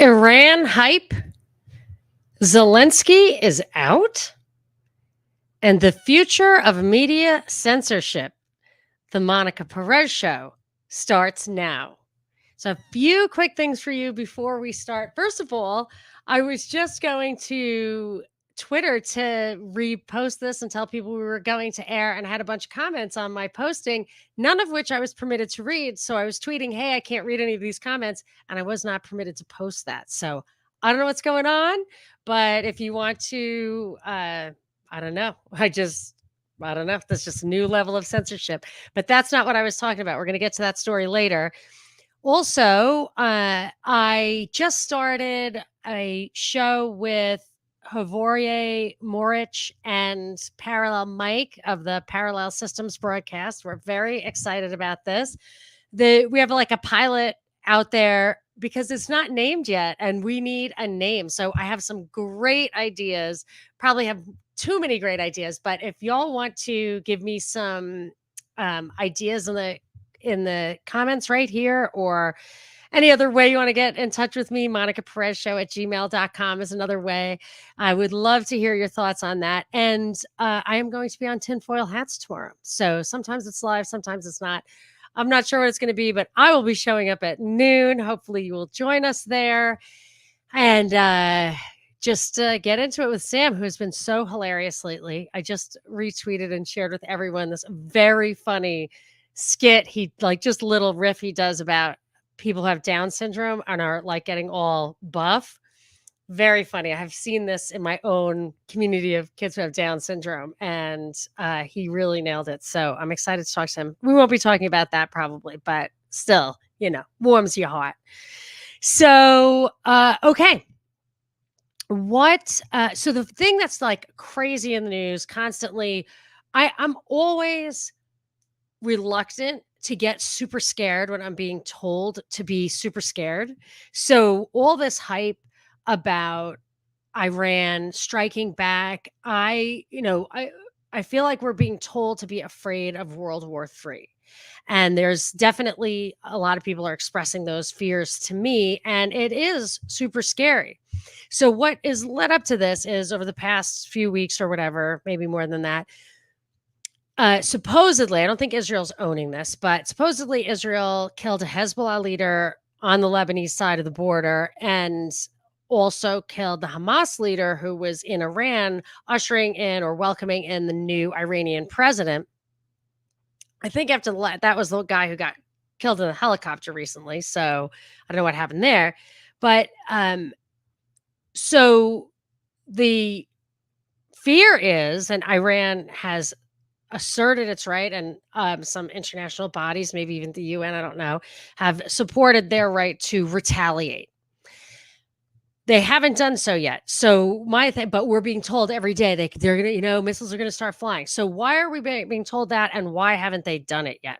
Iran hype, Zelensky is out, and the future of media censorship. The Monica Perez Show starts now. So, a few quick things for you before we start. First of all, I was just going to Twitter to repost this and tell people we were going to air, and I had a bunch of comments on my posting, none of which I was permitted to read. So, I was tweeting, hey, I can't read any of these comments, and I was not permitted to post that. So, I don't know what's going on, but if you want to, I don't know. I don't know. That's just a new level of censorship. But that's not what I was talking about. We're going to get to that story later. Also, I just started a show with Hovorie Morich and Parallel Mike of the Parallel Systems broadcast. We're very excited about this. We have like a pilot out there because it's not named yet and we need a name. So I have some great ideas, probably have too many great ideas, but if y'all want to give me some ideas in the comments right here or any other way you want to get in touch with me, Monica Perez Show at gmail.com is another way. I would love to hear your thoughts on that. And I am going to be on Tinfoil Hats tomorrow. So sometimes it's live, sometimes it's not. I'm not sure what it's going to be, but I will be showing up at noon. Hopefully you will join us there. And just get into it with Sam, who has been so hilarious lately. I just retweeted and shared with everyone this very funny skit. He just little riff he does about people who have Down syndrome and are like getting all buff. Very funny. I have seen this in my own community of kids who have Down syndrome, and he really nailed it. So I'm excited to talk to him. We won't be talking about that probably, but still, warms your heart. So, okay. So the thing that's like crazy in the news constantly, I'm always reluctant to get super scared when I'm being told to be super scared. So all this hype about Iran striking back, I feel like we're being told to be afraid of World War III. And there's definitely a lot of people are expressing those fears to me, and it is super scary. So what is led up to this is over the past few weeks or whatever, maybe more than that, supposedly, I don't think Israel's owning this, but supposedly Israel killed a Hezbollah leader on the Lebanese side of the border and also killed the Hamas leader who was in Iran, ushering in or welcoming in the new Iranian president. I think after that was the guy who got killed in a helicopter recently. So I don't know what happened there. But so the fear is, and Iran has asserted its right, and some international bodies, maybe even the UN, I don't know, have supported their right to retaliate. They haven't done so yet. So but we're being told every day they're going to, missiles are going to start flying. So why are we being told that, and why haven't they done it yet?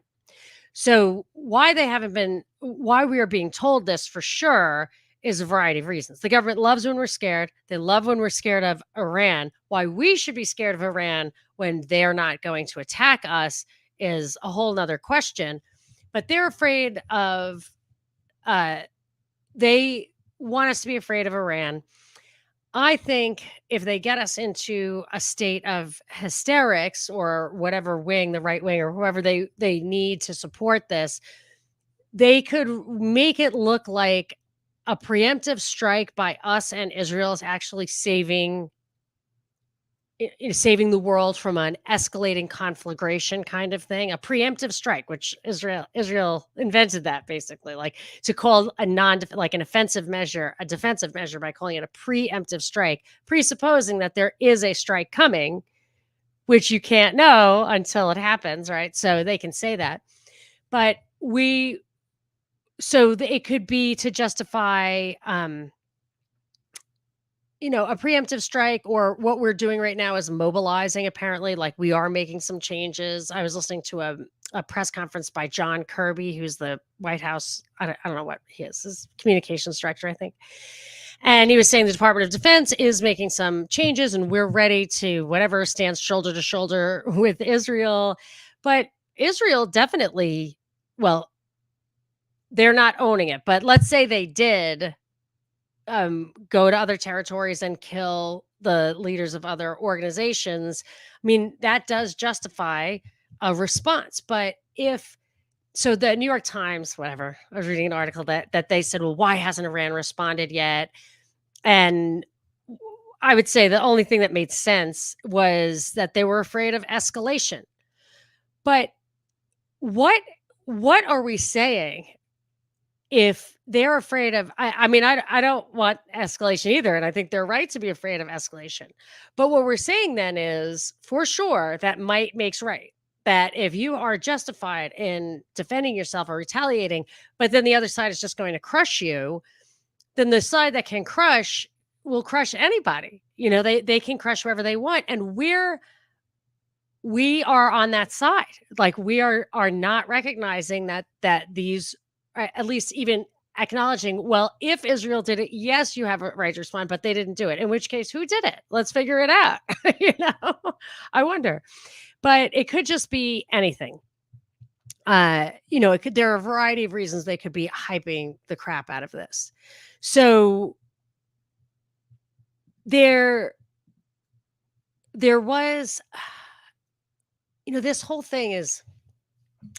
So why we are being told this for sure is a variety of reasons. The government loves when we're scared. They love when we're scared of Iran. Why we should be scared of Iran when they're not going to attack us is a whole nother question. But they're afraid of, they want us to be afraid of Iran. I think if they get us into a state of hysterics or whatever wing, the right wing or whoever they need to support this, they could make it look like a preemptive strike by us and Israel is actually saving the world from an escalating conflagration kind of thing, a preemptive strike, which Israel invented that basically, like to call an offensive measure, a defensive measure by calling it a preemptive strike, presupposing that there is a strike coming, which you can't know until it happens, right? So they can say that, but it could be to justify, a preemptive strike, or what we're doing right now is mobilizing. Apparently, like we are making some changes. I was listening to a press conference by John Kirby, who's the White House. I don't know what he is. His communications director, I think. And he was saying the Department of Defense is making some changes and we're ready to whatever stands shoulder to shoulder with Israel. But Israel definitely, well, they're not owning it. But let's say they did. go to other territories and kill the leaders of other organizations. I mean, that does justify a response. But if so, the New York Times, whatever, I was reading an article that they said, well, why hasn't Iran responded yet? And I would say the only thing that made sense was that they were afraid of escalation. But what what are we saying if they're afraid of I mean, I don't want escalation either, and I think they're right to be afraid of escalation. But what we're saying then is, for sure, that might makes right. That if you are justified in defending yourself or retaliating, but then the other side is just going to crush you, then the side that can crush will crush anybody. You know, they can crush whoever they want, and we are on that side. Like, we are not recognizing that these, at least even acknowledging, well, if Israel did it, yes, you have a right to respond, but they didn't do it. In which case, who did it? Let's figure it out. You know, I wonder. But it could just be anything. You know, it could, there are a variety of reasons they could be hyping the crap out of this. So there was, you know, this whole thing is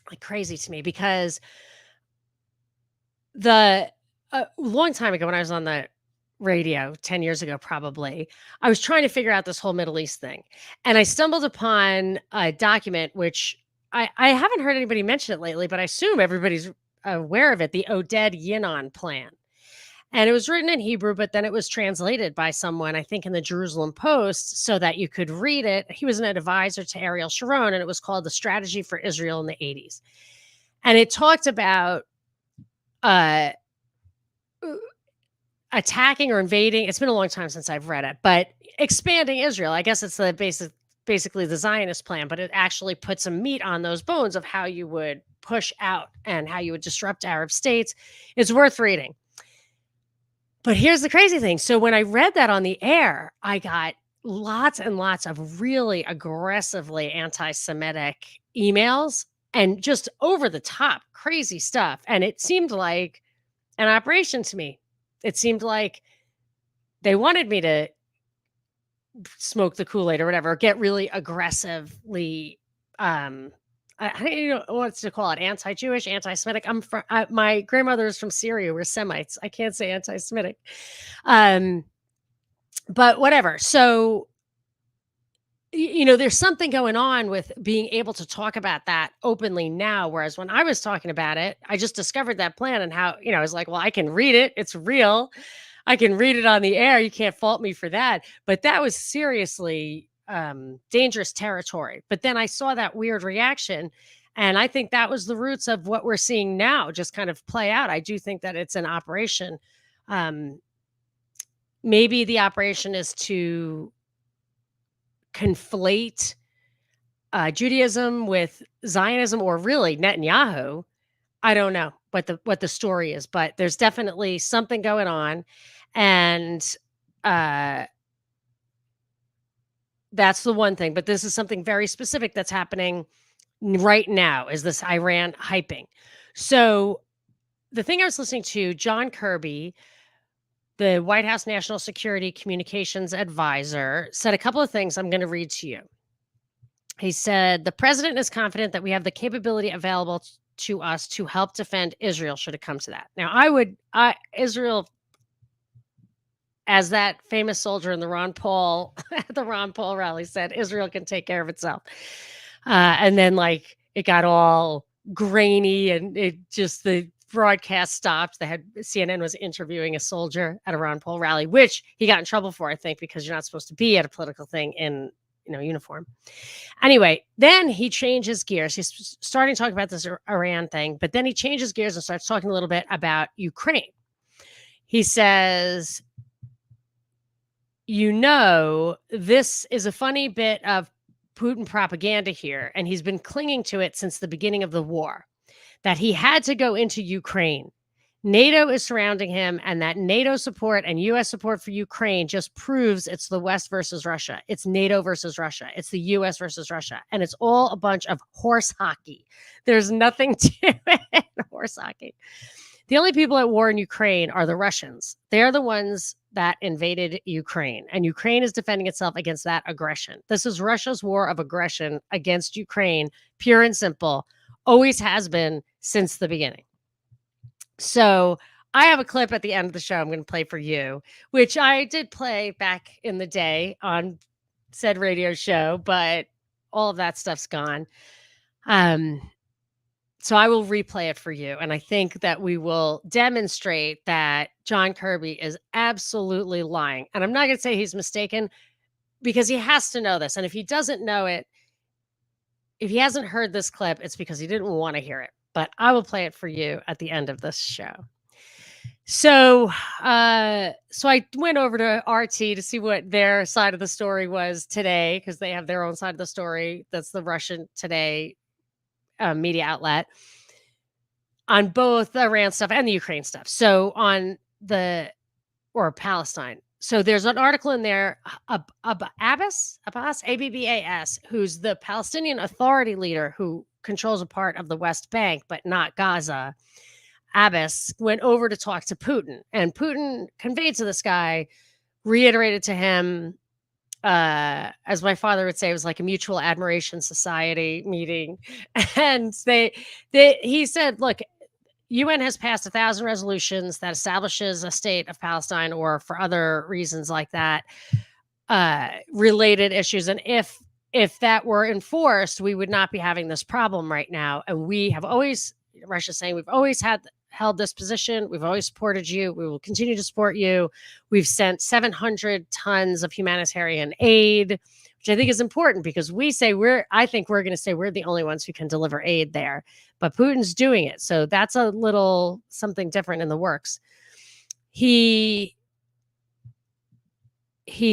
like crazy to me because the a long time ago when I was on the radio 10 years ago, probably, I was trying to figure out this whole Middle East thing. And I stumbled upon a document, which I haven't heard anybody mention it lately, but I assume everybody's aware of it, the Oded Yinon plan. And it was written in Hebrew, but then it was translated by someone, I think, in the Jerusalem Post so that you could read it. He was an advisor to Ariel Sharon, and it was called The Strategy for Israel in the 80s. And it talked about uh, attacking or invading. It's been a long time since I've read it, but expanding Israel. I guess it's the basically the Zionist plan, but it actually put some meat on those bones of how you would push out and how you would disrupt Arab states. It's worth reading. But here's the crazy thing. So when I read that on the air, I got lots and lots of really aggressively anti-Semitic emails and just over the top crazy stuff. And it seemed like an operation to me. It seemed like they wanted me to smoke the Kool-Aid or whatever, get really aggressively, I don't even know what to call it, anti-Jewish, anti-Semitic. I'm from, my grandmother is from Syria. We're Semites. I can't say anti-Semitic. But whatever. So, you know, there's something going on with being able to talk about that openly now. Whereas when I was talking about it, I just discovered that plan and how, you know, I was like, well, I can read it. It's real. I can read it on the air. You can't fault me for that. But that was seriously dangerous territory. But then I saw that weird reaction. And I think that was the roots of what we're seeing now just kind of play out. I do think that it's an operation. Maybe the operation is to conflate Judaism with Zionism, or really Netanyahu. I don't know what the story is, but there's definitely something going on, and that's the one thing. But this is something very specific that's happening right now. Is this Iran hyping? So the thing I was listening to, John Kirby, the White House National Security Communications Advisor, said a couple of things I'm going to read to you. He said, the president is confident that we have the capability available to us to help defend Israel should it come to that. Now, Israel, as that famous soldier in the Ron Paul, at the Ron Paul rally said, Israel can take care of itself. And then like it got all grainy and it just, the broadcast stopped. CNN was interviewing a soldier at a Ron Paul rally, which he got in trouble for, I think, because you're not supposed to be at a political thing in, you know, uniform. Anyway, then he changes gears. He's starting to talk about this Iran thing, but then he changes gears and starts talking a little bit about Ukraine. He says, you know, this is a funny bit of Putin propaganda here, and he's been clinging to it since the beginning of the war, that he had to go into Ukraine. NATO is surrounding him, and that NATO support and U.S. support for Ukraine just proves it's the West versus Russia. It's NATO versus Russia. It's the U.S. versus Russia. And it's all a bunch of horse hockey. There's nothing to it. Horse hockey. The only people at war in Ukraine are the Russians. They're the ones that invaded Ukraine, and Ukraine is defending itself against that aggression. This is Russia's war of aggression against Ukraine, pure and simple, always has been since the beginning. So I have a clip at the end of the show I'm going to play for you, which I did play back in the day on said radio show, but all of that stuff's gone. So I will replay it for you. And I think that we will demonstrate that John Kirby is absolutely lying. And I'm not going to say he's mistaken because he has to know this. And if he doesn't know it, if he hasn't heard this clip, it's because he didn't want to hear it. But I will play it for you at the end of this show. So I went over to RT to see what their side of the story was today, because they have their own side of the story. That's the Russian Today media outlet on both the Iran stuff and the Ukraine stuff. So on or Palestine. So there's an article in there, Abbas, Abbas, who's the Palestinian Authority leader who controls a part of the West Bank, but not Gaza. Abbas went over to talk to Putin, and Putin conveyed to this guy, reiterated to him, as my father would say, it was like a mutual admiration society meeting. And he said, look, UN has passed 1,000 resolutions that establishes a state of Palestine, or for other reasons like that, related issues. And if that were enforced, we would not be having this problem right now. And we have always, Russia's saying, we've always held this position. We've always supported you. We will continue to support you. We've sent 700 tons of humanitarian aid, which I think is important, because I think we're going to say we're the only ones who can deliver aid there, but Putin's doing it. So that's a little something different in the works. He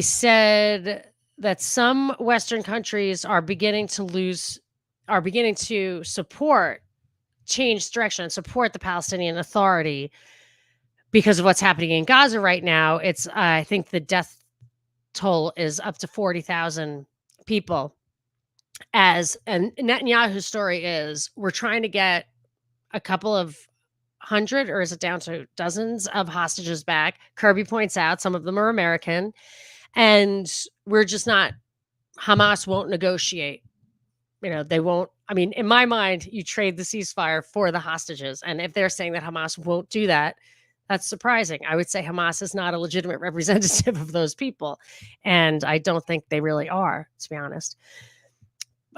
said that some Western countries are beginning to support, change direction, and support the Palestinian Authority because of what's happening in Gaza right now. It's I think the death toll is up to 40,000 people. And Netanyahu's story is, we're trying to get a couple of hundred, or is it down to dozens of hostages back? Kirby points out some of them are American, and we're just not, Hamas won't negotiate. They won't. I mean, in my mind, you trade the ceasefire for the hostages. And if they're saying that Hamas won't do that, that's surprising. I would say Hamas is not a legitimate representative of those people. And I don't think they really are, to be honest.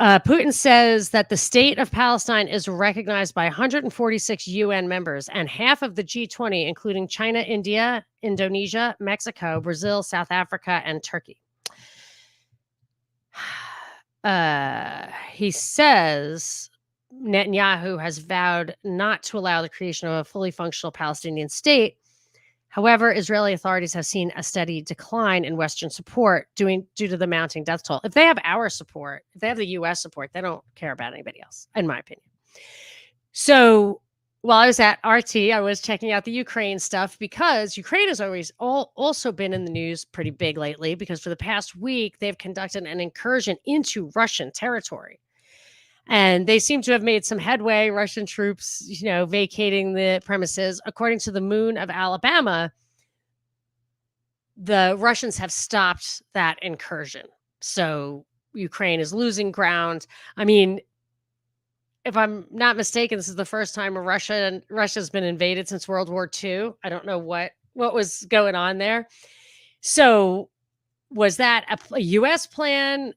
Putin says that the state of Palestine is recognized by 146 UN members and half of the G20, including China, India, Indonesia, Mexico, Brazil, South Africa, and Turkey. He says Netanyahu has vowed not to allow the creation of a fully functional Palestinian state. However, Israeli authorities have seen a steady decline in Western support due to the mounting death toll. If they have our support, if they have the U.S. support, they don't care about anybody else, in my opinion. So while I was at RT, I was checking out the Ukraine stuff, because Ukraine has always also been in the news pretty big lately, because for the past week, they've conducted an incursion into Russian territory. And they seem to have made some headway, Russian troops, vacating the premises. According to the Moon of Alabama, the Russians have stopped that incursion. So Ukraine is losing ground. I mean, if I'm not mistaken, this is the first time Russia's been invaded since World War II. I don't know what was going on there. So was that a U.S. plan?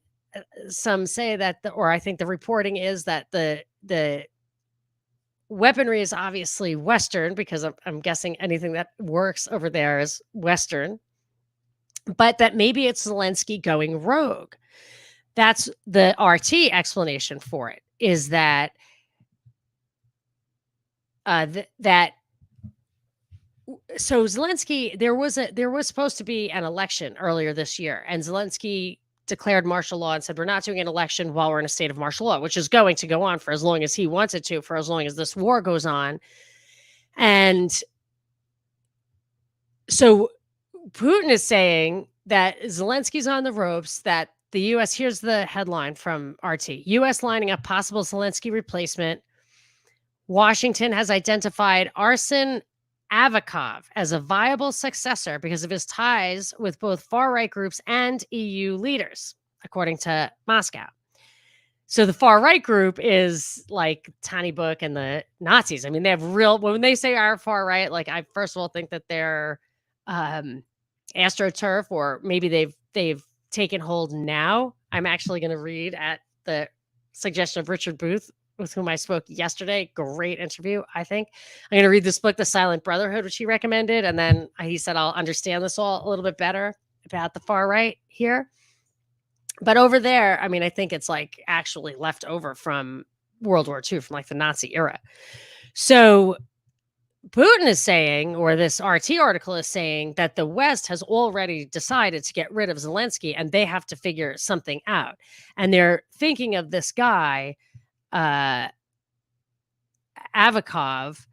Some say that, or I think the reporting is that the weaponry is obviously Western, because I'm guessing anything that works over there is Western, but that maybe it's Zelensky going rogue. That's the RT explanation for it, is that so Zelensky, there was supposed to be an election earlier this year, and Zelensky declared martial law and said, we're not doing an election while we're in a state of martial law, which is going to go on for as long as he wants it to, for as long as this war goes on. And so Putin is saying that Zelensky's on the ropes, that the U.S., here's the headline from RT, U.S. lining up possible Zelensky replacement Washington has identified Arsen Avakov as a viable successor because of his ties with both far-right groups and EU leaders, according to Moscow. So the far-right group is like Tiny Book and the Nazis. I mean, they have real when they say our far-right, like I first of all think that they're AstroTurf, or maybe they've taken hold now. I'm actually going to read at the suggestion of Richard Booth, with whom I spoke yesterday. Great interview, I think. I'm going to read this book, The Silent Brotherhood, which he recommended, and then he said I'll understand this all a little bit better about the far right here. But over there, I mean, I think it's like actually left over from World War II, from like the Nazi era. So Putin is saying, or this RT article is saying, that the West has already decided to get rid of Zelensky and they have to figure something out. And they're thinking of this guy, Avakov,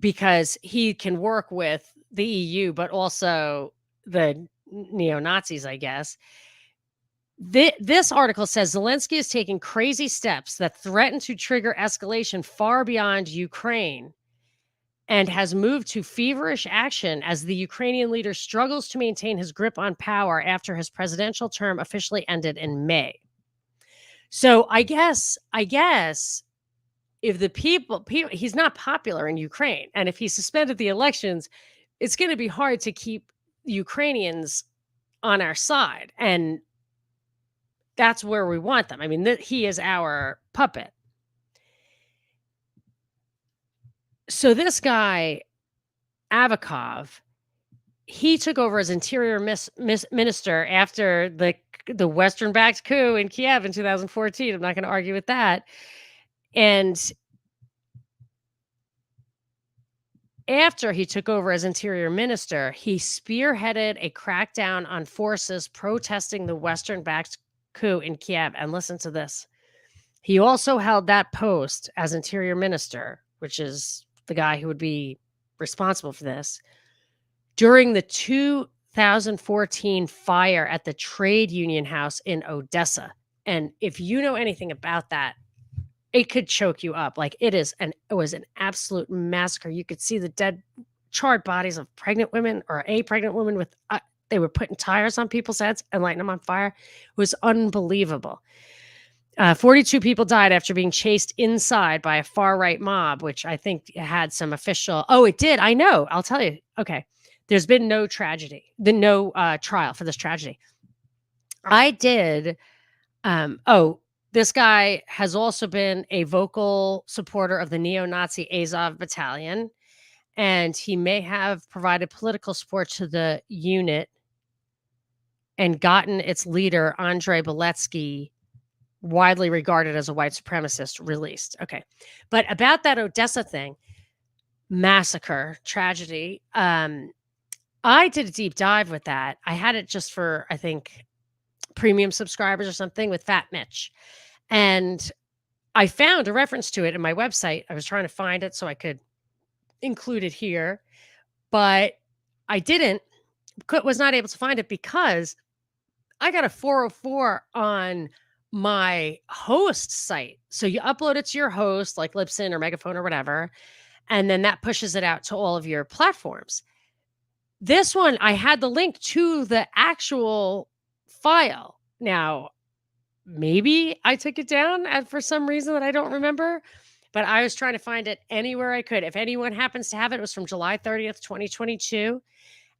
because he can work with the EU, but also the neo-Nazis, I guess. This article says Zelensky is taking crazy steps that threaten to trigger escalation far beyond Ukraine and has moved to feverish action as the Ukrainian leader struggles to maintain his grip on power after his presidential term officially ended in May. So I guess if the people he's not popular in Ukraine, and if he suspended the elections, it's going to be hard to keep Ukrainians on our side, and that's where we want them. I mean, he is our puppet. So this guy, Avakov, he took over as interior minister after the Western-backed coup in Kiev in 2014. I'm not going to argue with that. And after he took over as interior minister, he spearheaded a crackdown on forces protesting the Western-backed coup in Kiev. And listen to this. He also held that post as interior minister, which is the guy who would be responsible for this, during the 2014 fire at the trade union house in Odessa. And if you know anything about that, it could choke you up. Like it was an absolute massacre. You could see the dead, charred bodies of pregnant women, or a pregnant woman with, they were putting tires on people's heads and lighting them on fire. It was unbelievable. 42 people died after being chased inside by a far-right mob, which I think had some official... Oh, it did. I know. I'll tell you. Okay. There's been no tragedy, no trial for this tragedy. I did... this guy has also been a vocal supporter of the neo-Nazi Azov battalion, and he may have provided political support to the unit and gotten its leader, Andrei Beletsky, widely regarded as a white supremacist, released. Okay. But about that Odessa thing, massacre, tragedy, I did a deep dive with that. I had it just for, I think, premium subscribers or something with Fat Mitch. And I found a reference to it in my website. I was trying to find it so I could include it here, but I was not able to find it because I got a 404 on my host site. So you upload it to your host, like Libsyn or Megaphone or whatever, and then that pushes it out to all of your platforms. This one, I had the link to the actual file. Now, maybe I took it down for some reason that I don't remember, but I was trying to find it anywhere I could. If anyone happens to have it, it was from July 30th, 2022,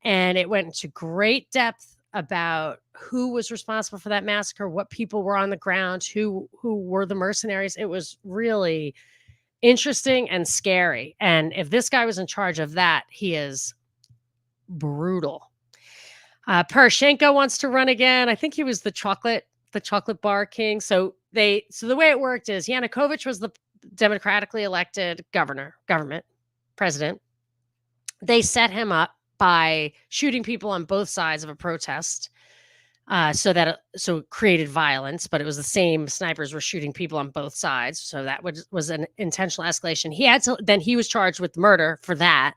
and it went into great depth about who was responsible for that massacre, what people were on the ground, who were the mercenaries. It was really interesting and scary. And if this guy was in charge of that, he is brutal. Poroshenko wants to run again. I think he was the chocolate bar king. So the way it worked is Yanukovych was the democratically elected president. They set him up by shooting people on both sides of a protest. So it created violence, but it was the same snipers were shooting people on both sides. So that was an intentional escalation. Then he was charged with murder for that.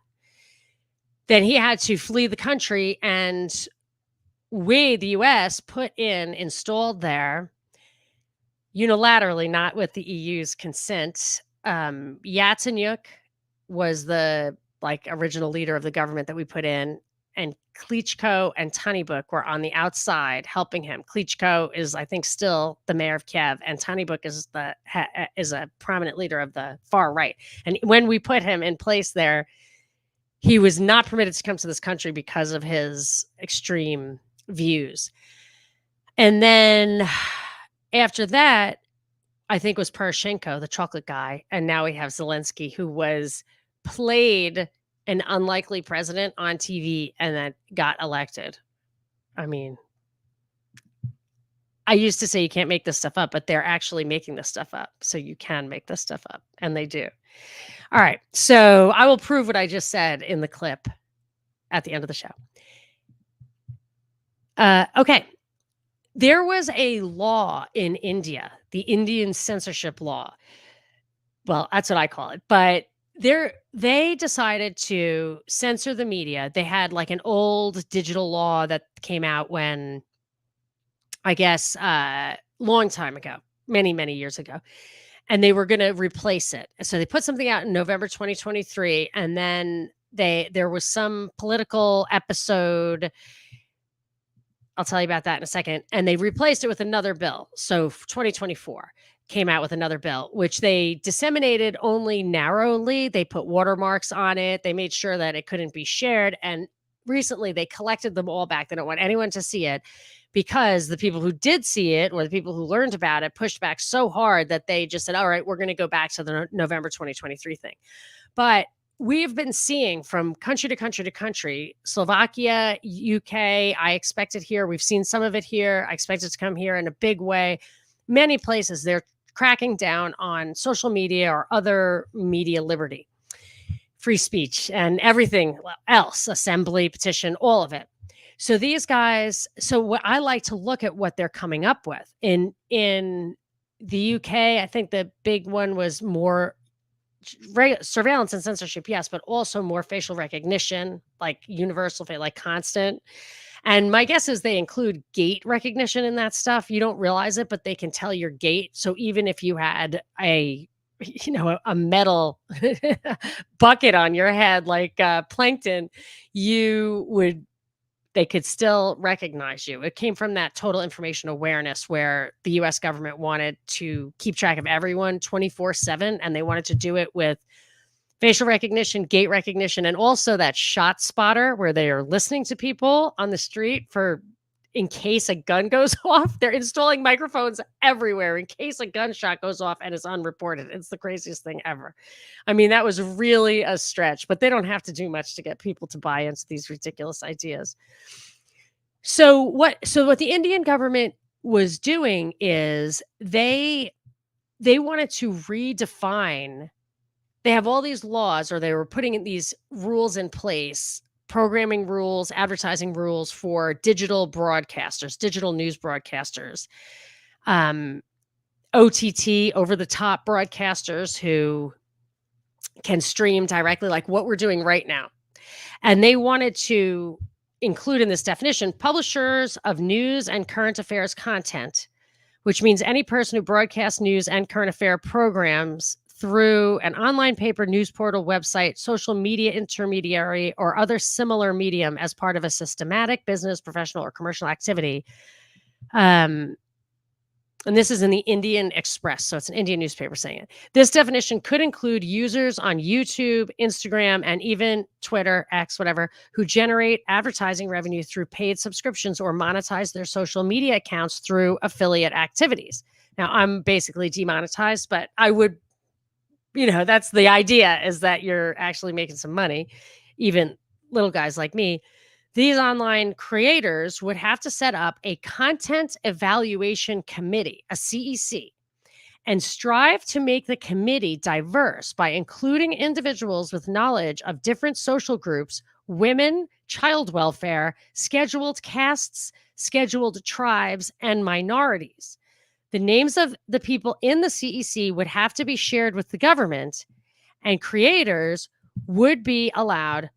Then he had to flee the country, and the US, installed there unilaterally, not with the EU's consent, Yatsenyuk was the, like, original leader of the government that we put in, and Klitschko and Tynybuk were on the outside helping him. Klitschko is, I think, still the mayor of Kiev, and Tynybuk is a prominent leader of the far right. And when we put him in place there, he was not permitted to come to this country because of his extreme views. And then after that, I think was Poroshenko, the chocolate guy, and now we have Zelensky, who played an unlikely president on TV and then got elected. I mean, I used to say you can't make this stuff up, but they're actually making this stuff up. So you can make this stuff up, and they do. All right. So I will prove what I just said in the clip at the end of the show. Okay. There was a law in India, the Indian censorship law. Well, that's what I call it. But they decided to censor the media. They had like an old digital law that came out when, I guess, long time ago, many, many years ago. And they were going to replace it. So they put something out in November 2023. And then there was some political episode. I'll tell you about that in a second. And they replaced it with another bill. So 2024 came out with another bill, which they disseminated only narrowly. They put watermarks on it. They made sure that it couldn't be shared. And recently they collected them all back. They don't want anyone to see it because the people who did see it, or the people who learned about it, pushed back so hard that they just said, all right, we're going to go back to the November 2023 thing. But we've been seeing from country to country to country, Slovakia, UK, I expect it here. We've seen some of it here. I expect it to come here in a big way. Many places, they're cracking down on social media or other media liberty, free speech, and everything else, assembly, petition, all of it. So these guys, so what I like to look at what they're coming up with. In the UK, I think the big one was more surveillance and censorship, yes, but also more facial recognition, like universal, like constant. And my guess is they include gait recognition in that stuff. You don't realize it, but they can tell your gait. So even if you had a metal bucket on your head, like plankton, they could still recognize you. It came from that total information awareness where the US government wanted to keep track of everyone 24/7, and they wanted to do it with facial recognition, gait recognition, and also that shot spotter where they are listening to people on the street in case a gun goes off. They're installing microphones everywhere in case a gunshot goes off and is unreported. It's the craziest thing ever. I mean, that was really a stretch, but they don't have to do much to get people to buy into these ridiculous ideas. So what the Indian government was doing is they wanted to redefine. They have all these laws, or they were putting these rules in place, programming rules, advertising rules for digital broadcasters, digital news broadcasters, OTT, over the top broadcasters who can stream directly, like what we're doing right now. And they wanted to include in this definition publishers of news and current affairs content, which means any person who broadcasts news and current affair programs through an online paper, news portal, website, social media intermediary, or other similar medium as part of a systematic business, professional, or commercial activity. And this is in the Indian Express, so it's an Indian newspaper saying it. This definition could include users on YouTube, Instagram, and even Twitter, X, whatever, who generate advertising revenue through paid subscriptions or monetize their social media accounts through affiliate activities. Now, I'm basically demonetized, but I would, that's the idea, is that you're actually making some money, even little guys like me. These online creators would have to set up a content evaluation committee, a CEC, and strive to make the committee diverse by including individuals with knowledge of different social groups, women, child welfare, scheduled castes, scheduled tribes, and minorities. The names of the people in the CEC would have to be shared with the government, and creators would be allowed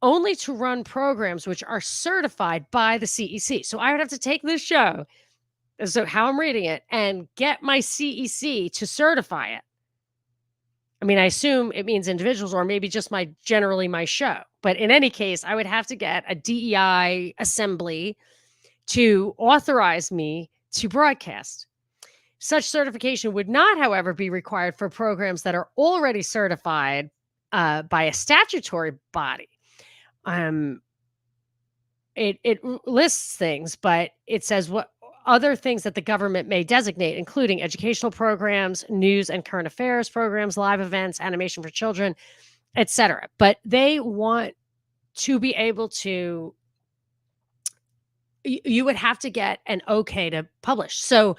only to run programs which are certified by the CEC. So I would have to take this show, so how I'm reading it, and get my CEC to certify it. I mean, I assume it means individuals or maybe just generally my show. But in any case, I would have to get a DEI assembly to authorize me to broadcast. Such certification would not, however, be required for programs that are already certified by a statutory body. It lists things, but it says what other things that the government may designate, including educational programs, news and current affairs programs, live events, animation for children, etc. But they want to be able to. You would have to get an okay to publish. So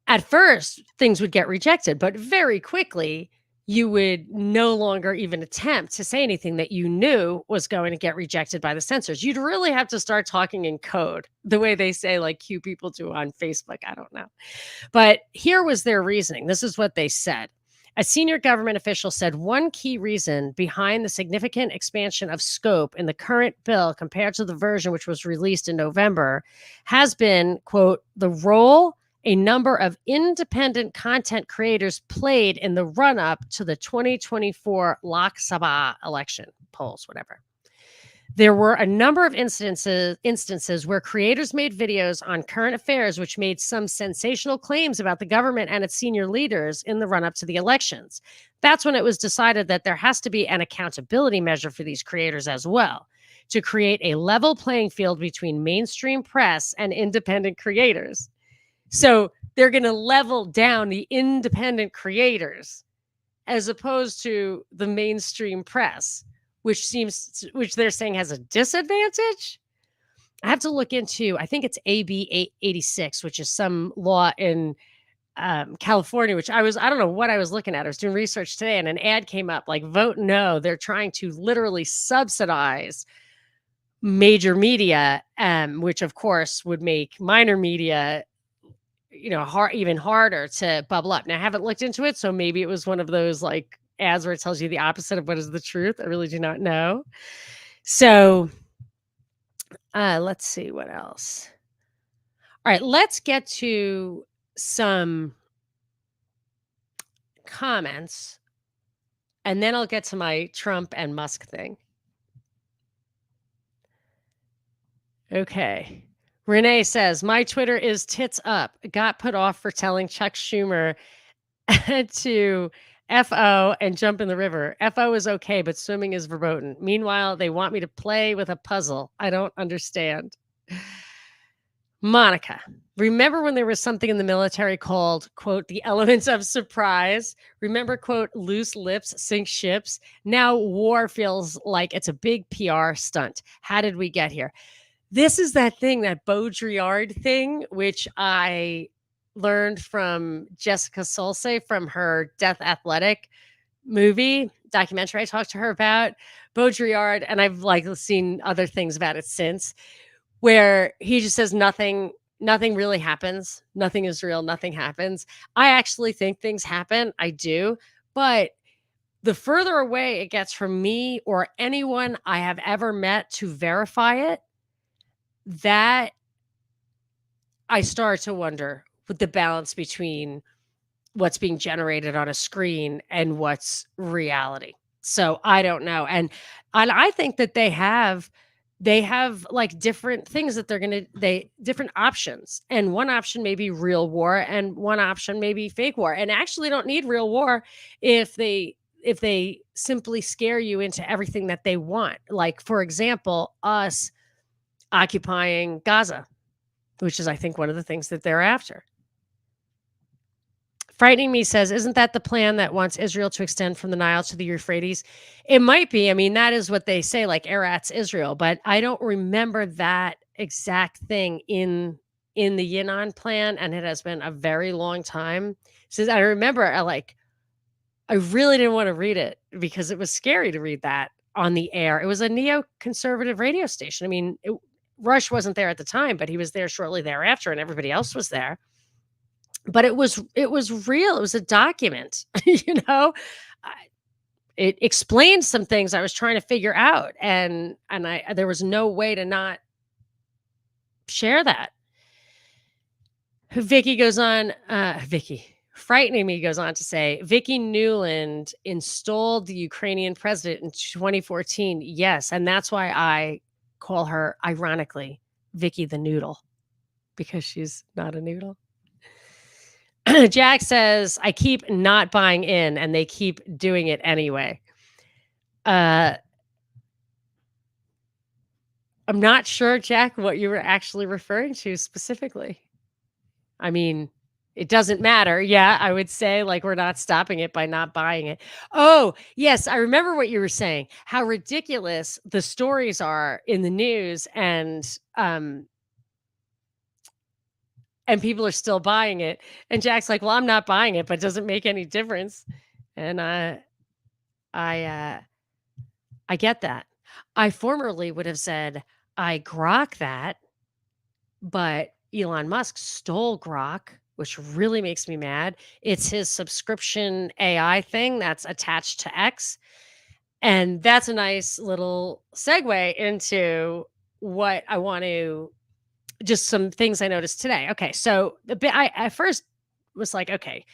at first, things would get rejected, but very quickly, you would no longer even attempt to say anything that you knew was going to get rejected by the censors. You'd really have to start talking in code, the way they say, like, cute people do on Facebook. I don't know. But here was their reasoning. This is what they said. A senior government official said one key reason behind the significant expansion of scope in the current bill compared to the version which was released in November has been, quote, the role a number of independent content creators played in the run-up to the 2024 Lok Sabha election polls, whatever. There were a number of instances where creators made videos on current affairs which made some sensational claims about the government and its senior leaders in the run-up to the elections. That's when it was decided that there has to be an accountability measure for these creators as well, to create a level playing field between mainstream press and independent creators. So they're going to level down the independent creators as opposed to the mainstream press, which they're saying has a disadvantage. I have to look into, I think it's AB 86, which is some law in California, which I don't know what I was looking at. I was doing research today and an ad came up like, vote no. They're trying to literally subsidize major media, which of course would make minor media even harder to bubble up. Now, I haven't looked into it, so maybe it was one of those like ads where it tells you the opposite of what is the truth. I really do not know. So let's see what else. All right, let's get to some comments, and then I'll get to my Trump and Musk thing. Okay. Renee says, my Twitter is tits up. Got put off for telling Chuck Schumer to FO and jump in the river. FO is okay, but swimming is verboten. Meanwhile, they want me to play with a puzzle. I don't understand. Monica, remember when there was something in the military called, quote, the elements of surprise? Remember, quote, loose lips sink ships? Now war feels like it's a big PR stunt. How did we get here? This is that thing, that Baudrillard thing, which I learned from Jessica Solse from her Death Athletic documentary I talked to her about. Baudrillard, and I've seen other things about it since, where he just says nothing really happens. Nothing is real. Nothing happens. I actually think things happen. I do. But the further away it gets from me or anyone I have ever met to verify it, that I start to wonder with the balance between what's being generated on a screen and what's reality. So I don't know. And I think that they have like different things that different options. And one option may be real war and one option may be fake war. And actually don't need real war if they simply scare you into everything that they want. Like, for example, us occupying Gaza, which is, I think, one of the things that they're after. Frightening Me says, isn't that the plan that wants Israel to extend from the Nile to the Euphrates? It might be. I mean, that is what they say, like Eretz Israel, but I don't remember that exact thing in the Yinon plan, and it has been a very long time since I remember. I really didn't want to read it because it was scary to read that on the air. It was a neoconservative radio station. I mean, Rush wasn't there at the time, but he was there shortly thereafter, and everybody else was there. But it was real. It was a document, It explained some things I was trying to figure out, and there was no way to not share that. Vicky goes on, frightening me, goes on to say, Vicky Newland installed the Ukrainian president in 2014. Yes, and that's why I call her, ironically, Vicky the Noodle, because she's not a noodle. Jack says, I keep not buying in and they keep doing it anyway. I'm not sure, Jack, what you were actually referring to specifically. I mean, it doesn't matter. Yeah, I would say, like, we're not stopping it by not buying it. Oh, yes, I remember what you were saying, how ridiculous the stories are in the news, and people are still buying it. And Jack's like, "Well, I'm not buying it, but it doesn't make any difference." And I I get that. I formerly would have said, "I grok that," but Elon Musk stole Grok, which really makes me mad. It's his subscription AI thing that's attached to X. And that's a nice little segue into what I want to, just some things I noticed today. Okay. So the bit I at first was like, okay,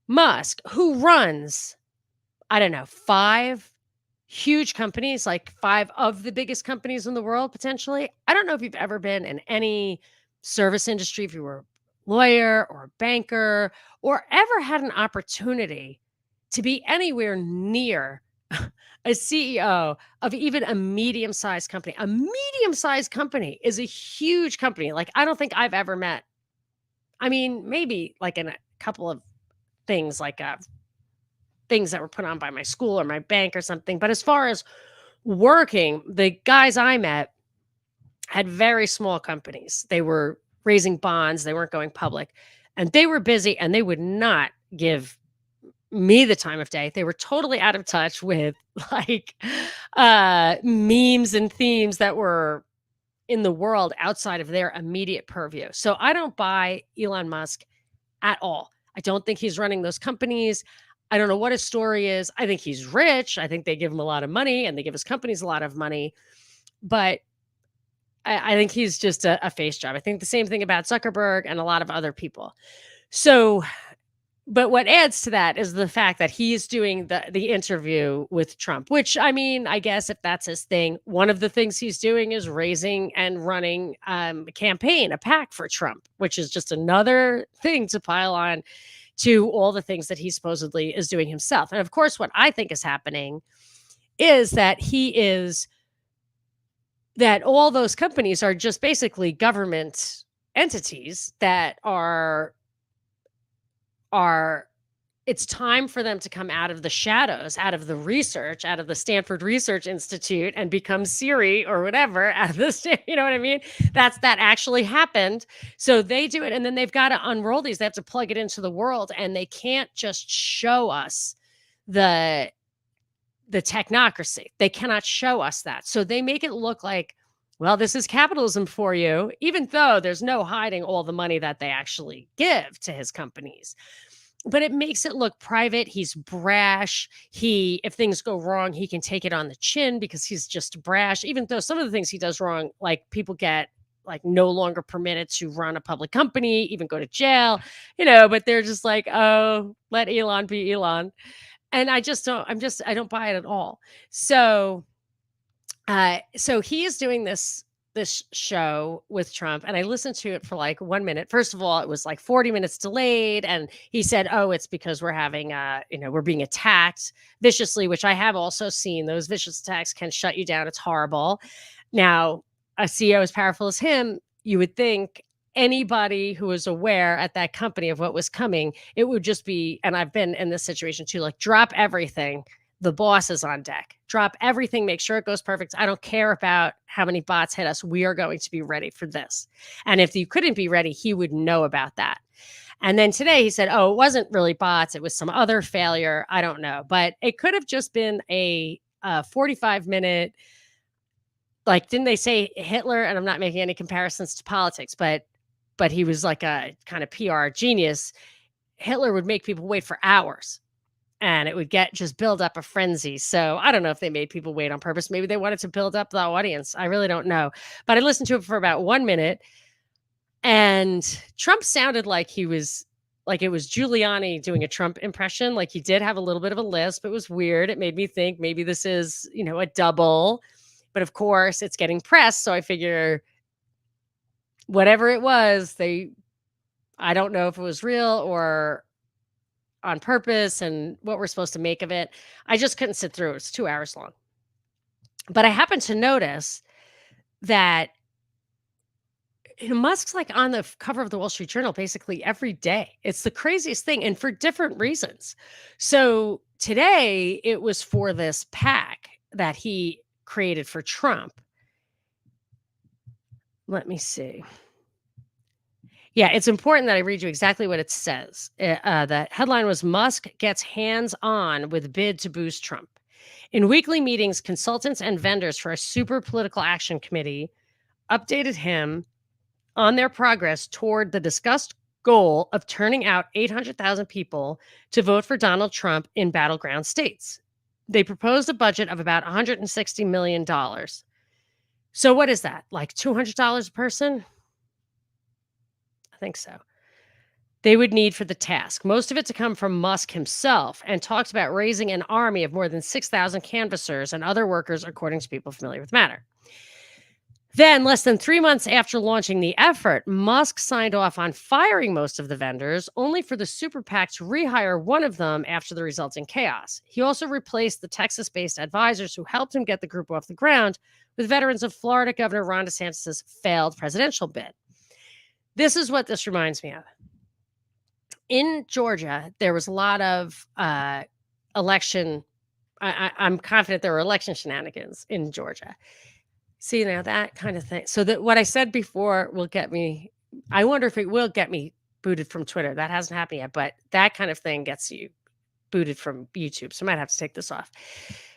Musk, who runs, I don't know, five huge companies, like five of the biggest companies in the world, potentially. I don't know if you've ever been in any service industry, if you were a lawyer or a banker, or ever had an opportunity to be anywhere near a CEO of even a medium sized company. A medium sized company is a huge company. Like, I don't think I've ever met, I mean, maybe like in a couple of things, like things that were put on by my school or my bank or something. But as far as working, the guys I met had very small companies. They were raising bonds, they weren't going public, and they were busy and they would not give me the time of day. They were totally out of touch with like memes and themes that were in the world outside of their immediate purview. So I don't buy Elon Musk at all. I don't think he's running those companies. I don't know what his story is. I think he's rich. I think they give him a lot of money and they give his companies a lot of money. But I think he's just a face job. I think the same thing about Zuckerberg and a lot of other people. So, but what adds to that is the fact that he's doing the interview with Trump, which, I mean, I guess if that's his thing, one of the things he's doing is raising and running a campaign, a PAC for Trump, which is just another thing to pile on to all the things that he supposedly is doing himself. And of course, what I think is happening is that all those companies are just basically government entities that are it's time for them to come out of the shadows, out of the research, out of the Stanford Research Institute and become Siri or whatever out of this, you know what I mean? That actually happened. So they do it. And then they've got to unroll these. They have to plug it into the world, and they can't just show us the technocracy. They cannot show us that. So they make it look like, well, this is capitalism for you, even though there's no hiding all the money that they actually give to his companies. But it makes it look private. He's brash. If things go wrong, he can take it on the chin because he's just brash, even though some of the things he does wrong, like people get like no longer permitted to run a public company, even go to jail, but they're just like, oh, let Elon be Elon. And I don't buy it at all. So he is doing this show with Trump, and I listened to it for like 1 minute. First of all, it was like 40 minutes delayed, and he said, "Oh, it's because we're having we're being attacked viciously," which I have also seen. Those vicious attacks can shut you down. It's horrible. Now, a CEO as powerful as him, you would think anybody who was aware at that company of what was coming, it would just be, and I've been in this situation too, like, drop everything. The boss is on deck. Drop everything. Make sure it goes perfect. I don't care about how many bots hit us. We are going to be ready for this. And if you couldn't be ready, he would know about that. And then today he said, oh, it wasn't really bots. It was some other failure. I don't know. But it could have just been a 45-minute, like, didn't they say Hitler? And I'm not making any comparisons to politics, but he was like a kind of PR genius. Hitler would make people wait for hours. And it would just build up a frenzy. So I don't know if they made people wait on purpose. Maybe they wanted to build up the audience. I really don't know. But I listened to it for about 1 minute. And Trump sounded like he was like it was Giuliani doing a Trump impression. Like he did have a little bit of a lisp. It was weird. It made me think maybe this is, a double. But of course, it's getting pressed. So I figure whatever it was, I don't know if it was real or on purpose and what we're supposed to make of it. I just couldn't sit through it. It's 2 hours long. But I happened to notice that Musk's like on the cover of the Wall Street Journal basically every day. It's the craziest thing, and for different reasons. So today it was for this PAC that he created for Trump. Let me see. Yeah, it's important that I read you exactly what it says. The headline was Musk gets hands on with bid to boost Trump. In weekly meetings, consultants and vendors for a super political action committee updated him on their progress toward the discussed goal of turning out 800,000 people to vote for Donald Trump in battleground states. They proposed a budget of about $160 million. So what is that? Like $200 a person? I think so. They would need for the task. Most of it to come from Musk himself, and talks about raising an army of more than 6,000 canvassers and other workers, according to people familiar with the matter. Then, less than 3 months after launching the effort, Musk signed off on firing most of the vendors, only for the super PAC to rehire one of them after the resulting chaos. He also replaced the Texas-based advisors who helped him get the group off the ground with veterans of Florida Governor Ron DeSantis' failed presidential bid. This is what this reminds me of. In Georgia, there was a lot of election. I'm confident there were election shenanigans in Georgia. See, now that kind of thing. So that what I said before will get me. I wonder if it will get me booted from Twitter. That hasn't happened yet, but that kind of thing gets you booted from YouTube. So I might have to take this off.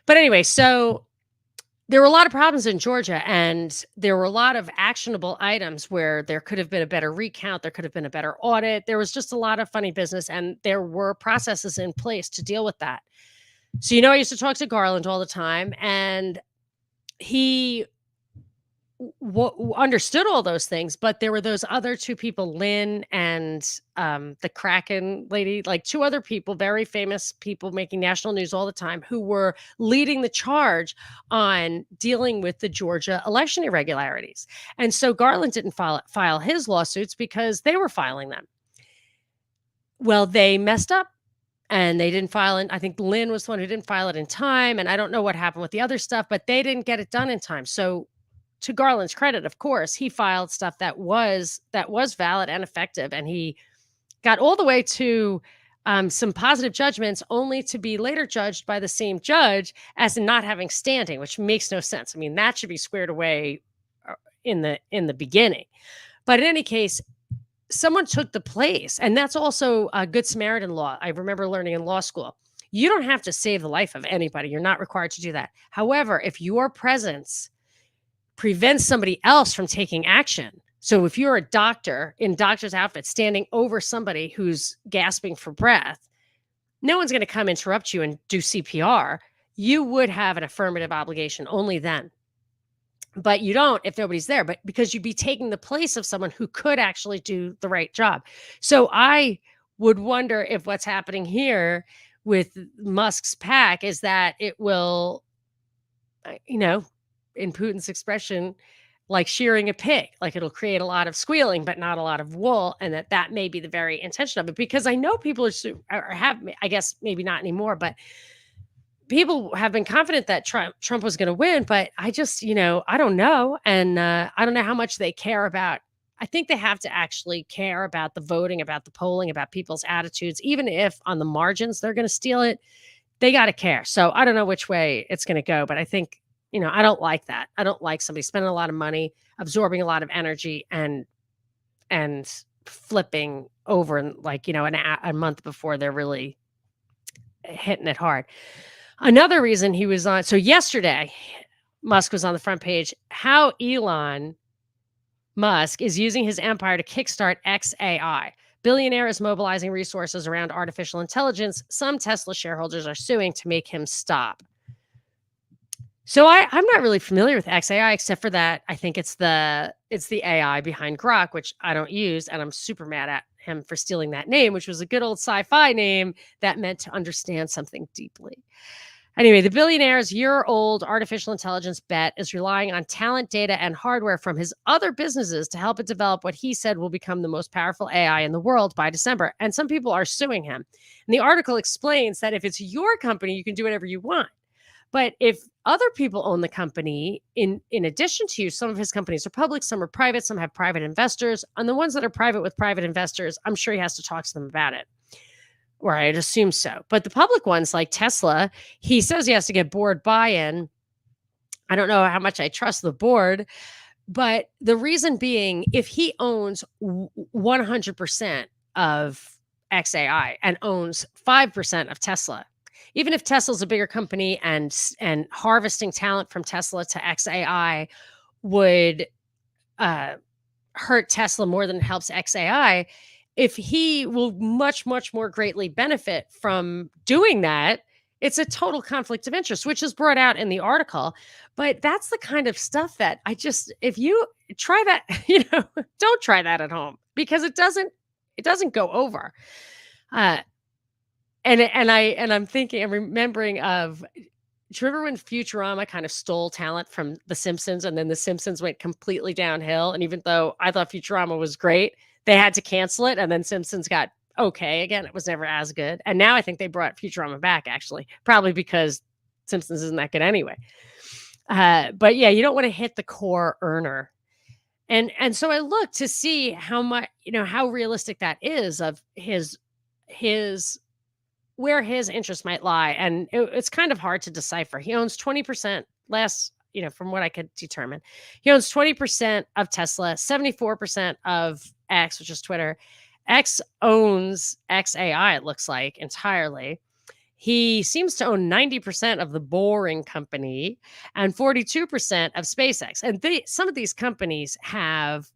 But anyway, so there were a lot of problems in Georgia, and there were a lot of actionable items where there could have been a better recount. There could have been a better audit. There was just a lot of funny business, and there were processes in place to deal with that. So, I used to talk to Garland all the time, and he understood all those things, but there were those other two people, Lynn and the Kraken lady, like two other people, very famous people making national news all the time, who were leading the charge on dealing with the Georgia election irregularities. And so Garland didn't file his lawsuits because they were filing them. Well, they messed up. And they didn't file it. I think Lynn was the one who didn't file it in time. And I don't know what happened with the other stuff, but they didn't get it done in time. So to Garland's credit, of course, he filed stuff that was valid and effective. And he got all the way to some positive judgments, only to be later judged by the same judge as not having standing, which makes no sense. I mean, that should be squared away in the beginning. But in any case, someone took the place. And that's also a Good Samaritan law. I remember learning in law school. You don't have to save the life of anybody. You're not required to do that. However, if your presence prevents somebody else from taking action. So if you're a doctor in doctor's outfit standing over somebody who's gasping for breath, no one's going to come interrupt you and do CPR. You would have an affirmative obligation only then. But you don't if nobody's there, but because you'd be taking the place of someone who could actually do the right job. So I would wonder if what's happening here with Musk's PAC is that it will, in Putin's expression, like shearing a pig, like it'll create a lot of squealing, but not a lot of wool. And that may be the very intention of it, because I know people I guess maybe not anymore, but people have been confident that Trump was going to win, but I just, I don't know. And I don't know how much they care about. I think they have to actually care about the voting, about the polling, about people's attitudes, even if on the margins they're going to steal it. They got to care. So I don't know which way it's going to go, but I think, I don't like that. I don't like somebody spending a lot of money, absorbing a lot of energy, and flipping over in a month before they're really hitting it hard. Another reason he was on. So yesterday, Musk was on the front page. How Elon Musk is using his empire to kickstart XAI. Billionaire is mobilizing resources around artificial intelligence. Some Tesla shareholders are suing to make him stop. So I'm not really familiar with XAI, except for that I think it's the AI behind Grok, which I don't use, and I'm super mad at him for stealing that name, which was a good old sci-fi name that meant to understand something deeply. Anyway, the billionaire's year-old artificial intelligence bet is relying on talent, data, and hardware from his other businesses to help it develop what he said will become the most powerful AI in the world by December. And some people are suing him. And the article explains that if it's your company, you can do whatever you want. But if other people own the company, in addition to you, some of his companies are public, some are private, some have private investors. And the ones that are private with private investors, I'm sure he has to talk to them about it. Or I'd assume so. But the public ones like Tesla, he says he has to get board buy-in. I don't know how much I trust the board, but the reason being, if he owns 100% of XAI and owns 5% of Tesla, even if Tesla's a bigger company and harvesting talent from Tesla to XAI would hurt Tesla more than it helps XAI, if he will much, much more greatly benefit from doing that, it's a total conflict of interest, which is brought out in the article. But that's the kind of stuff that if you try that, don't try that at home because it doesn't go over. I'm remembering of, do you remember when Futurama kind of stole talent from The Simpsons and then The Simpsons went completely downhill? And even though I thought Futurama was great, they had to cancel it, and then Simpsons got okay again. It was never as good. And now I think they brought Futurama back, actually, probably because Simpsons isn't that good anyway. But yeah, you don't want to hit the core earner. And so I looked to see how much, how realistic that is of his where his interest might lie. And it's kind of hard to decipher. He owns 20% from what I could determine. He owns 20% of Tesla, 74% of X, which is Twitter. X owns XAI, it looks like, entirely. He seems to own 90% of the Boring Company and 42% of SpaceX. And some of these companies have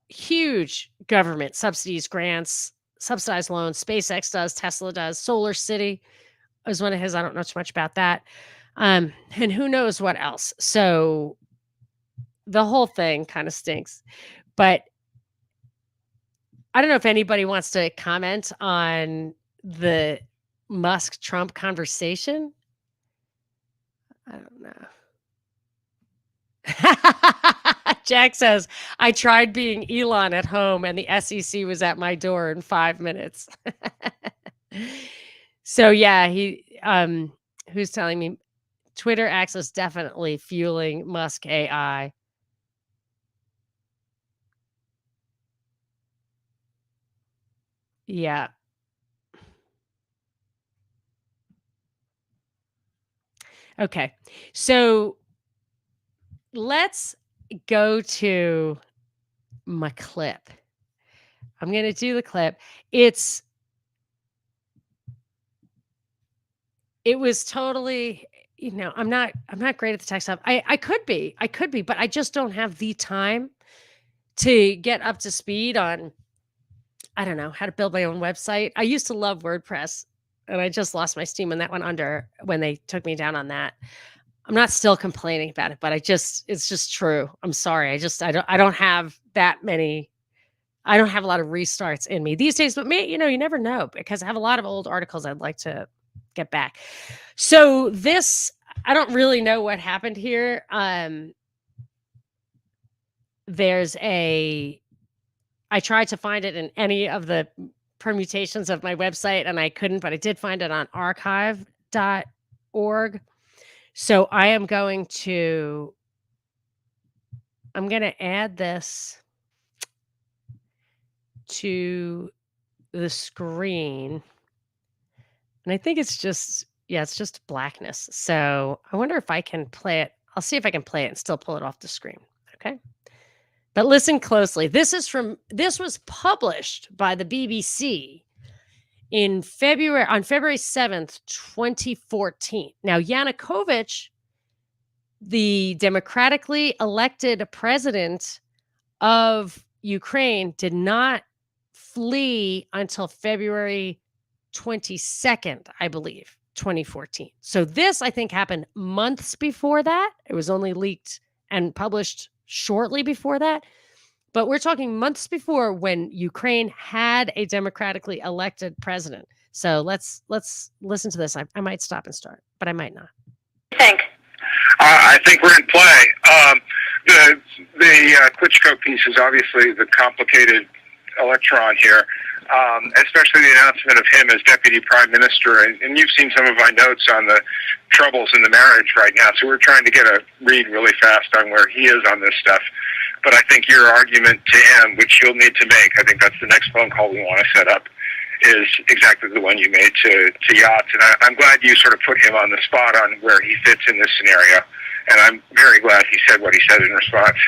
huge government subsidies, grants, subsidized loans. SpaceX does, Tesla does, Solar City is one of his. I don't know too much about that. And who knows what else. So the whole thing kind of stinks. But I don't know if anybody wants to comment on the Musk-Trump conversation. I don't know. Jack says, I tried being Elon at home and the SEC was at my door in 5 minutes. So yeah, who's telling me Twitter X is definitely fueling Musk AI. Yeah. Okay. So let's go to my clip. I'm going to do the clip. It was totally, I'm not great at the tech stuff. I could be, but I just don't have the time to get up to speed on, I don't know, how to build my own website. I used to love WordPress and I just lost my steam when that went under, when they took me down on that. I'm not still complaining about it, but it's just true. I'm sorry. I don't have that many. I don't have a lot of restarts in me these days, but you never know because I have a lot of old articles I'd like to get back. So I don't really know what happened here. I tried to find it in any of the permutations of my website and I couldn't, but I did find it on archive.org. So I'm going to add this to the screen. And I think it's just blackness. So I wonder if I can play it. I'll see if I can play it and still pull it off the screen. Okay. But listen closely. This was published by the BBC on February 7th, 2014. Now, Yanukovych, the democratically elected president of Ukraine, did not flee until February 22nd, I believe, 2014. So this, I think, happened months before that. It was only leaked and published shortly before that. But we're talking months before when Ukraine had a democratically elected president. So let's listen to this. I might stop and start, but I might not. Think. I think we're in play. The Klitschko piece is obviously the complicated electron here, especially the announcement of him as deputy prime minister. And you've seen some of my notes on the troubles in the marriage right now, so we're trying to get a read really fast on where he is on this stuff. But I think your argument to him, which you'll need to make, I think that's the next phone call we want to set up, is exactly the one you made to Yachts. And I'm glad you sort of put him on the spot on where he fits in this scenario. And I'm very glad he said what he said in response.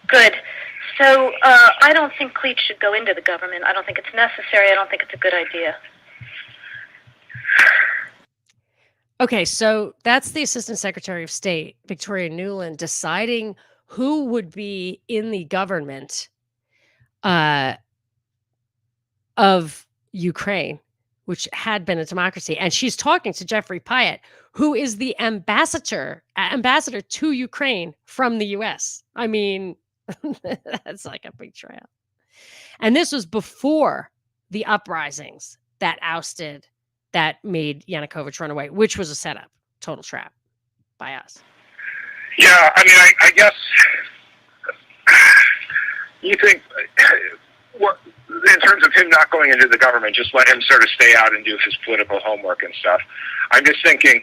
Good. So I don't think Cleach should go into the government. I don't think it's necessary. I don't think it's a good idea. Okay, so that's the Assistant Secretary of State, Victoria Nuland, deciding who would be in the government of Ukraine, which had been a democracy. And she's talking to Jeffrey Pyatt, who is the ambassador to Ukraine from the U.S. I mean, that's like a big trail. And this was before the uprisings that made Yanukovych run away, which was a setup, total trap by us. Yeah, I mean, I guess you think, in terms of him not going into the government, just let him sort of stay out and do his political homework and stuff. I'm just thinking,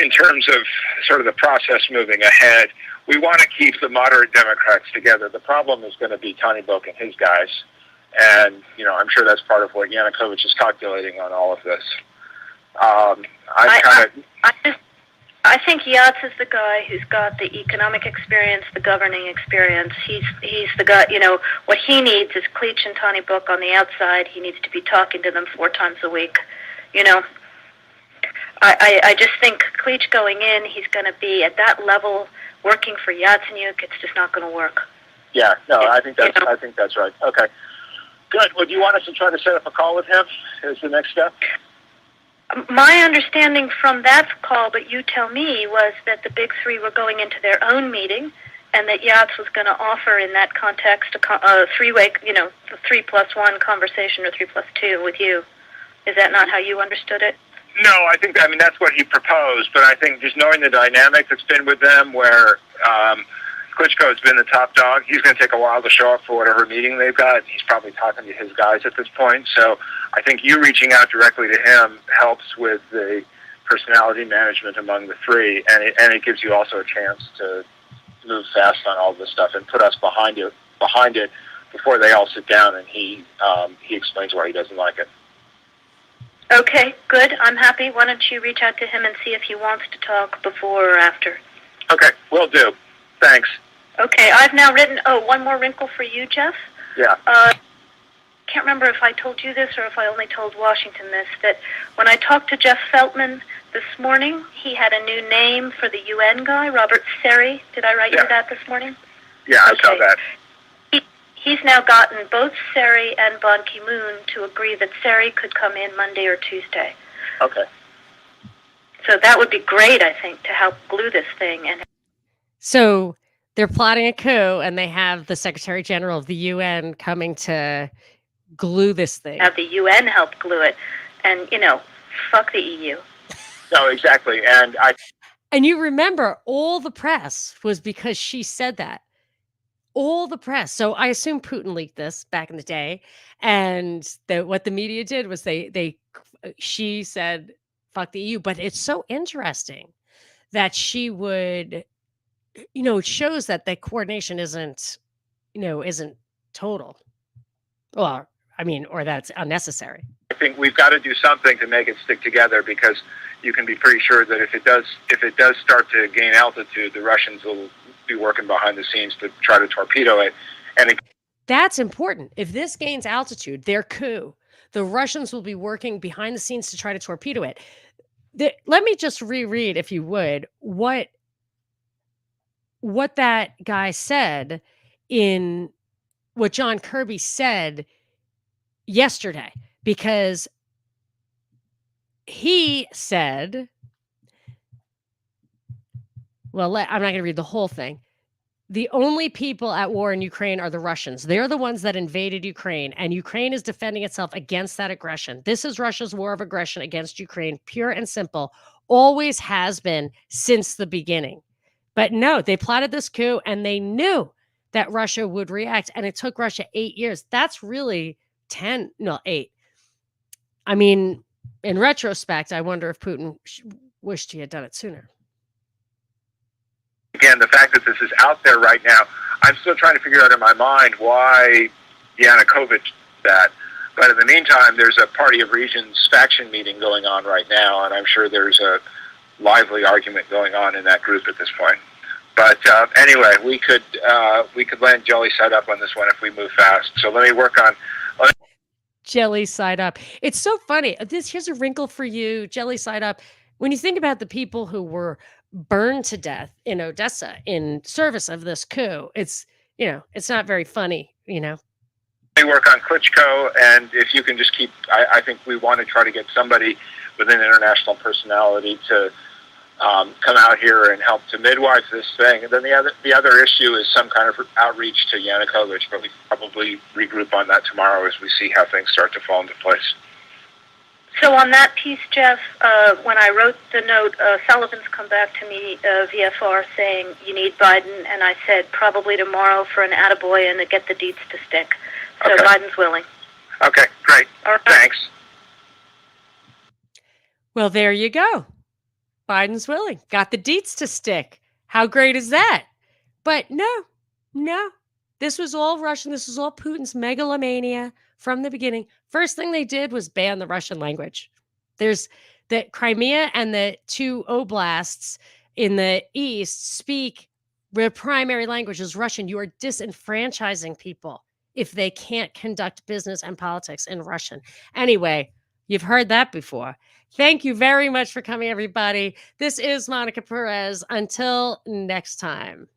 in terms of sort of the process moving ahead, we want to keep the moderate Democrats together. The problem is going to be Tony Book and his guys. And, I'm sure that's part of what Yanukovych is calculating on all of this. I think Yachts is the guy who's got the economic experience, the governing experience. He's the guy, what he needs is Cleach and Tony Book on the outside. He needs to be talking to them 4 times a week. I just think Cleach going in, he's going to be at that level working for Yatsenyuk. It's just not going to work. Yeah, no, I think that's right. Okay. Good. Well, do you want us to try to set up a call with him as the next step? My understanding from that call, but you tell me, was that the big 3 were going into their own meeting, and that Yachts was going to offer in that context a 3-way, 3+1 conversation or 3+2 with you. Is that not how you understood it? No, I think that's what he proposed. But I think just knowing the dynamic that's been with them, where Klitschko has been the top dog, he's going to take a while to show up for whatever meeting they've got. He's probably talking to his guys at this point. So I think you reaching out directly to him helps with the personality management among the 3, and it gives you also a chance to move fast on all this stuff and put us behind it before they all sit down and he explains why he doesn't like it. Okay, good. I'm happy. Why don't you reach out to him and see if he wants to talk before or after? Okay, will do. Thanks. Okay, I've now written, one more wrinkle for you, Jeff. Yeah. Can't remember if I told you this or if I only told Washington this, that when I talked to Jeff Feltman this morning, he had a new name for the UN guy, Robert Seri. Did I write you that this morning? Yeah, I saw that. He's now gotten both Seri and Ban Ki-moon to agree that Seri could come in Monday or Tuesday. Okay. So that would be great, I think, to help glue this thing. And so they're plotting a coup, and they have the Secretary General of the UN coming to glue this thing. Have the UN help glue it. And, fuck the EU. No, exactly. And you remember, all the press was because she said that. All the press. So I assume Putin leaked this back in the day, and what the media did was she said fuck the EU. But it's so interesting that she would, it shows that the coordination isn't total. Well, or that's unnecessary. I think we've got to do something to make it stick together, because you can be pretty sure that if it does start to gain altitude, the Russians will be working behind the scenes to try to torpedo it. And that's important. If this gains altitude, their coup, the Russians will be working behind the scenes to try to torpedo it. Let me just reread, if you would, what that guy said in what John Kirby said yesterday, because he said, well, I'm not going to read the whole thing, the only people at war in Ukraine are the Russians. They're the ones that invaded Ukraine, and Ukraine is defending itself against that aggression. This is Russia's war of aggression against Ukraine, pure and simple, always has been since the beginning. But no, they plotted this coup, and they knew that Russia would react, and it took Russia 8 years. That's really 8. I mean, in retrospect, I wonder if Putin wished he had done it sooner. Again, the fact that this is out there right now, I'm still trying to figure out in my mind why Yanukovych that. But in the meantime, there's a Party of Regions faction meeting going on right now, and I'm sure there's a lively argument going on in that group at this point. But anyway, we could land jelly side up on this one if we move fast. So let me work on jelly side up. It's so funny. Here's a wrinkle for you, jelly side up. When you think about the people who were burned to death in Odessa in service of this coup, it's not very funny, Let me work on Klitschko, and if you can just keep, I think we want to try to get somebody with an international personality to come out here and help to midwife this thing. And then the other issue is some kind of outreach to Yanukovych, but we probably regroup on that tomorrow as we see how things start to fall into place. So on that piece, Jeff, when I wrote the note, Sullivan's come back to me, VFR, saying you need Biden, and I said probably tomorrow for an attaboy and to get the deeds to stick. So okay. Biden's willing. Okay, great. All right. Thanks. Well, there you go. Biden's willing. Got the deets to stick. How great is that? But no. This was all Russian. This was all Putin's megalomania from the beginning. First thing they did was ban the Russian language. There's the Crimea and the 2 oblasts in the east speak their primary language is Russian. You are disenfranchising people if they can't conduct business and politics in Russian. Anyway, you've heard that before. Thank you very much for coming, everybody. This is Monica Perez. Until next time.